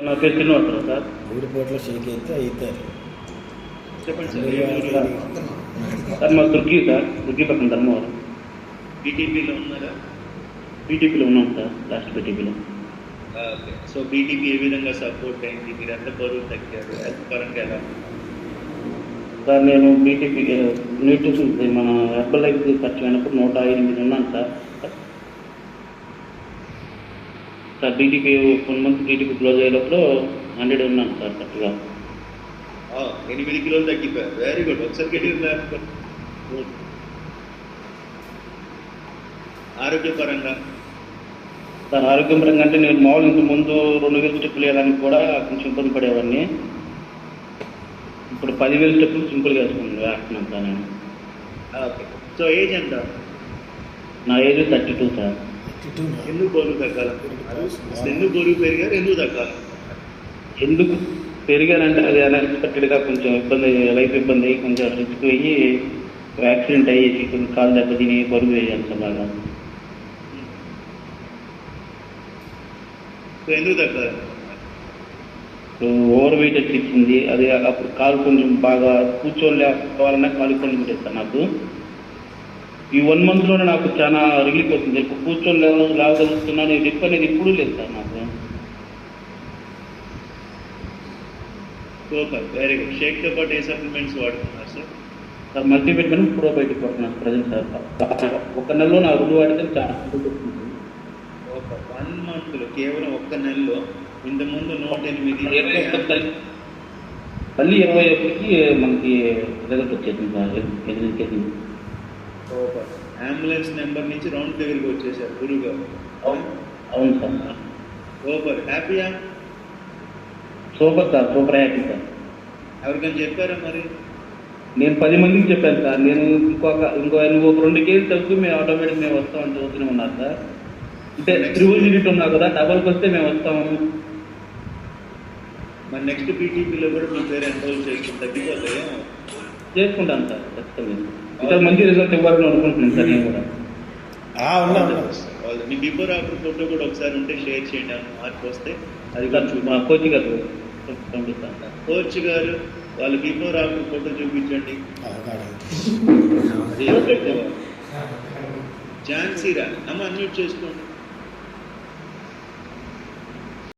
నా పేరు శ్రీనివాసరావు సార్. ఊడిపోట్లో షేక్ అయితే అవుతారు. చెప్పండి సార్. సార్ మా దుర్గి సార్, దుర్గి పక్కన ధర్మవరం. బీటీపీలో ఉన్నారా? బీటీపీలో ఉన్నాం సార్, లాస్ట్ బీటీపీలో. ఓకే. సో బీటీపీ ఏ విధంగా సపోర్ట్ అయింది? మీరు ఎంత బరువు తగ్గారు? హెల్త్ పరంగా ఎలా? సార్ నేను బీటీపీ న్యూట్రిషన్ మన హెర్బల్ లైఫ్ ఖర్చు అయినప్పుడు 108 ఉన్నాను sir. Sir BTP 1 month BTP close అయ్యేటప్పుడు 100 ఉన్నాను సార్ కరెక్ట్గా. 8 కిలోలు తగ్గిపోయారు. Very good. ఒకసారి గట్టిగా ఆరోగ్యపరంగా సార్ ఆరోగ్యపరంగా అంటే నేను మామూలు ఇంత ముందు 2000 స్టెప్పులు వేయడానికి కూడా కొంచెం ఇబ్బంది పడేవాడిని. ఇప్పుడు 10,000 స్టెప్పులు సింపుల్గా వేస్తున్నాను సార్ నేను. ఓకే. సో ఏజ్ ఎంత? నా ఏజ్ 32 సార్. ఎందుకు బరువు తగ్గాలి? ఎందుకు బరువు పెరిగారు? ఎందుకు తగ్గాలి? ఎందుకు పెరిగానంటే అది అన్ఎక్స్పెక్టెడ్గా కొంచెం ఇబ్బంది, లైఫ్ ఇబ్బంది అయ్యి కొంచెం రిస్క్ అయ్యి యాక్సిడెంట్ అయ్యి కొంచెం కాలు దెబ్బతిని బరువు వేయాలి సార్ బాగా. సో ఎందుకు తగ్గాలి? ఓవర్ వెయిట్ వచ్చింది. అది అప్పుడు కాలు కొంచెం బాగా కూర్చోలేకపోవాలన్నా కాలు ఇబ్బంది ఉంటుంది సార్ నాకు. ఈ 1 మంత్లోనే నాకు చాలా రిలీఫ్ అవుతుంది. ఇప్పుడు కూర్చొని లేవగలుగుతున్నాను. రిప్ అనేది ఎప్పుడూ లేదు సార్ నాకు. Super, very good. షేక్తో పాటు ఏ సప్లిమెంట్స్ వాడుతున్నారు సార్? సార్ మల్టీవిటమిన్ ప్రోబయోటిక్ వాడుతున్నాను ప్రజెంట్ సార్. 1 నెలలో నా 2 వాడితే చాలా ఒక 1 మంత్లో కేవలం 1 నెలలో ఇంతకుముందు 108 మళ్ళీ 21కి మనకి రిజల్ట్ వచ్చేసింది సార్. 8 కేజీలు. సూపర్. అంబులెన్స్ నెంబర్ నుంచి రౌండ్ దగ్గరికి వచ్చేసారు గురువు గారు. అవును సార్. సూపర్. హ్యాపీయా? Super sir, super happy sir. ఎవరికైనా చెప్పారా మరి? నేను 10 మందికి చెప్పాను సార్. నేను ఇంకో నువ్వు ఒక 2 కేజీలు తగ్గు, మేము ఆటోమేటిక్ మేము వస్తామని చూస్తూనే ఉన్నారు సార్. అంటే 3 యూనిట్ ఉన్నా కదా, డబల్కి వస్తే మేము వస్తాము. మరి నెక్స్ట్ బీటీపీలో కూడా మీ పేరు ఎన్రోల్ చేసుకుని తగ్గిపోతాయా? చేసుకుంటాను సార్ ఖచ్చితంగా. ఇంకా మంచి రిజల్ట్ ఇవ్వాలని అనుకుంటున్నాను సార్ నేను కూడా. మీ బిఫోర్ ఆఫ్టర్ ఫోటో కూడా ఒకసారి ఉంటే షేర్ చేయండి. మార్పు వస్తే అది మా కోచ్ గారు పంపిస్తాను. కోచ్ గారు వాళ్ళ బిఫోర్ ఆఫ్టర్ ఫోటో చూపించండి. ఝాన్సీరా అమ్మ అన్మ్యూట్ చేసుకోండి.